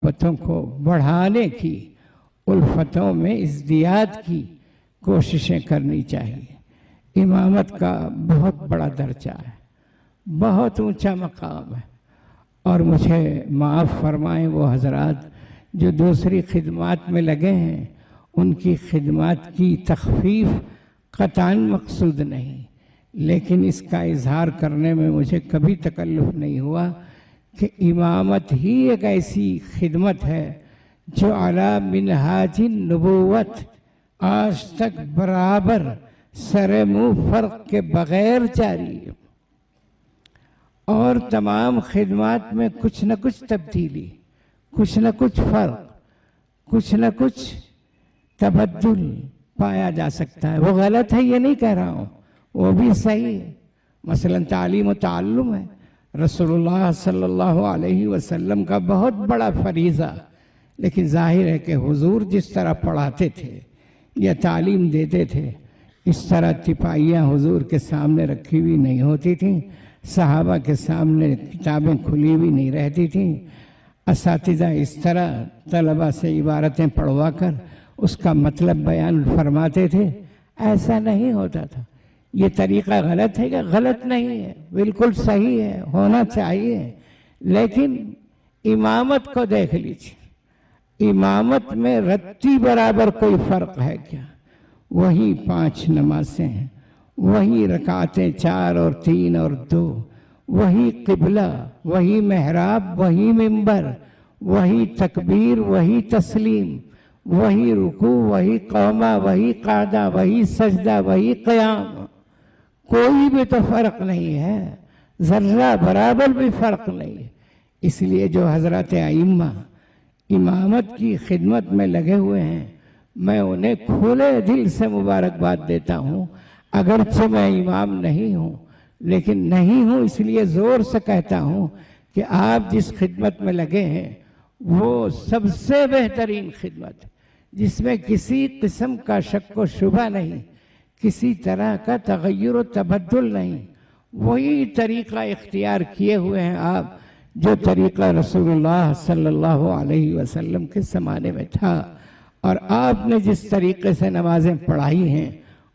محبتوں کو بڑھانے کی، الفتوں میں ازدیاد کی کوششیں کرنی چاہیے۔ امامت کا بہت بڑا درجہ ہے، بہت اونچا مقام ہے، اور مجھے معاف فرمائیں وہ حضرات جو دوسری خدمات میں لگے ہیں، ان کی خدمات کی تخفیف قطعاً مقصود نہیں، لیکن اس کا اظہار کرنے میں مجھے کبھی تکلف نہیں ہوا کہ امامت ہی ایک ایسی خدمت ہے جو علی منہاج النبوت آج تک برابر سر منہ فرق کے بغیر جاری ہے، اور تمام خدمات میں کچھ نہ کچھ تبدیلی، کچھ نہ کچھ فرق، کچھ نہ کچھ تبدل پایا جا سکتا ہے۔ وہ غلط ہے یہ نہیں کہہ رہا ہوں، وہ بھی صحیح ہے۔ مثلا تعلیم و تعلم ہے، رسول اللہ صلی اللہ علیہ وسلم کا بہت بڑا فریضہ، لیکن ظاہر ہے کہ حضور جس طرح پڑھاتے تھے یا تعلیم دیتے تھے، اس طرح تپائیاں حضور کے سامنے رکھی ہوئی نہیں ہوتی تھیں، صحابہ کے سامنے کتابیں کھلی ہوئی نہیں رہتی تھیں، اساتذہ اس طرح طلبہ سے عبارتیں پڑھوا کر اس کا مطلب بیان فرماتے تھے، ایسا نہیں ہوتا تھا۔ یہ طریقہ غلط ہے کہ غلط نہیں ہے، بالکل صحیح ہے، ہونا چاہیے، لیکن امامت کو دیکھ لیجیے، امامت میں رتی برابر کوئی فرق ہے کیا؟ وہی 5 نمازیں ہیں، وہی رکعتیں 4 اور 3 اور 2، وہی قبلہ، وہی محراب، وہی منبر، وہی تکبیر، وہی تسلیم، وہی رکوع، وہی قومہ، وہی قعدہ، وہی سجدہ، وہی قیام، کوئی بھی تو فرق نہیں ہے، ذرہ برابر بھی فرق نہیں ہے۔ اس لیے جو حضرات ائمہ امامت کی خدمت میں لگے ہوئے ہیں، میں انہیں کھلے دل سے مبارکباد دیتا ہوں، اگرچہ میں امام نہیں ہوں، لیکن نہیں ہوں اس لیے زور سے کہتا ہوں کہ آپ جس خدمت میں لگے ہیں وہ سب سے بہترین خدمت ہے، جس میں کسی قسم کا شک و شبہ نہیں، کسی طرح کا تغیر و تبدل نہیں، وہی طریقہ اختیار کیے ہوئے ہیں آپ جو طریقہ رسول اللہ صلی اللہ علیہ وسلم کے زمانے میں تھا، اور آپ نے جس طریقے سے نمازیں پڑھائی ہیں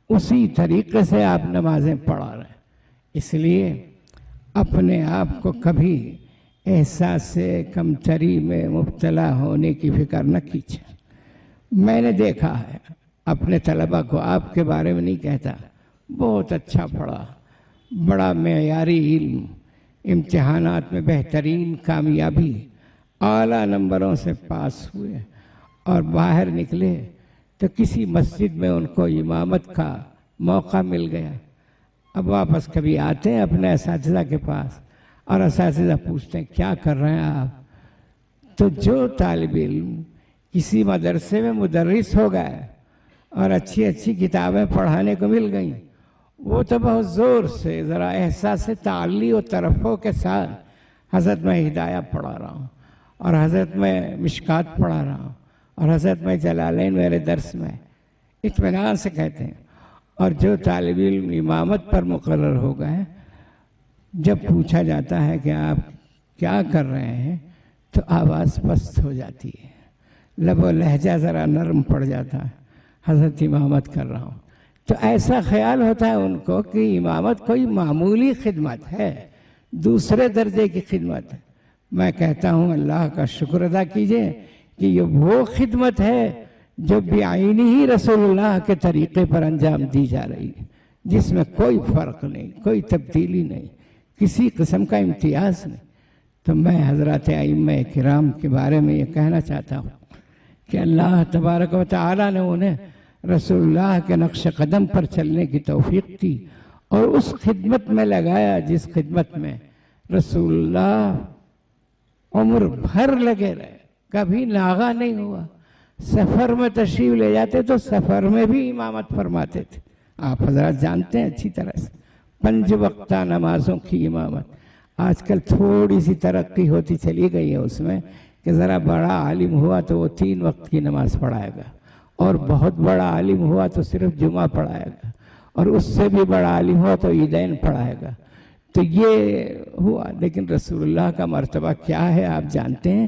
اسی طریقے سے آپ نمازیں پڑھا رہے ہیں۔ اس لیے اپنے آپ کو کبھی احساس کمتری میں مبتلا ہونے کی فکر نہ کیجیے۔ میں نے دیکھا ہے اپنے طلبہ کو، آپ کے بارے میں نہیں کہتا، بہت اچھا پڑھا، بڑا معیاری علم، امتحانات میں بہترین کامیابی، اعلیٰ نمبروں سے پاس ہوئے، اور باہر نکلے تو کسی مسجد میں ان کو امامت کا موقع مل گیا۔ اب واپس کبھی آتے ہیں اپنے اساتذہ کے پاس اور اساتذہ پوچھتے ہیں کیا کر رہے ہیں آپ؟ تو جو طالب علم کسی مدرسے میں مدرس ہو گئے اور اچھی اچھی کتابیں پڑھانے کو مل گئیں، وہ تو بہت زور سے ذرا احساس تعلی و ترفع کے ساتھ حضرت میں ہدایہ پڑھا رہا ہوں، اور حضرت میں مشکات پڑھا رہا ہوں، اور حضرت میں جلالین میرے درس میں، اطمینان سے کہتے ہیں۔ اور جو طالب علم امامت پر مقرر ہو گئے، جب پوچھا جاتا ہے کہ آپ کیا کر رہے ہیں تو آواز پست ہو جاتی ہے، لب و لہجہ ذرا نرم پڑ جاتا ہے، حضرت امامت کر رہا ہوں۔ تو ایسا خیال ہوتا ہے ان کو کہ امامت کوئی معمولی خدمت ہے، دوسرے درجے کی خدمت ہے۔ میں کہتا ہوں اللہ کا شکر ادا کیجئے کہ یہ وہ خدمت ہے جو بعینی ہی رسول اللہ کے طریقے پر انجام دی جا رہی ہے، جس میں کوئی فرق نہیں، کوئی تبدیلی نہیں، کسی قسم کا امتیاز نہیں۔ تو میں حضرات ائمہ کرام کے بارے میں یہ کہنا چاہتا ہوں کہ اللہ تبارک و تعالی نے انہیں رسول اللہ کے نقش قدم پر چلنے کی توفیق دی، اور اس خدمت میں لگایا جس خدمت میں رسول اللہ عمر بھر لگے رہے، کبھی ناغہ نہیں ہوا۔ سفر میں تشریف لے جاتے تو سفر میں بھی امامت فرماتے تھے، آپ حضرات جانتے ہیں اچھی طرح سے، 5 وقتہ نمازوں کی امامت۔ آج کل تھوڑی سی ترقی ہوتی چلی گئی ہے اس میں کہ ذرا بڑا عالم ہوا تو وہ 3 وقت کی نماز پڑھائے گا، اور بہت بڑا عالم ہوا تو صرف جمعہ پڑھائے گا، اور اس سے بھی بڑا عالم ہوا تو عیدین پڑھائے گا۔ تو یہ ہوا، لیکن رسول اللہ کا مرتبہ کیا ہے آپ جانتے ہیں،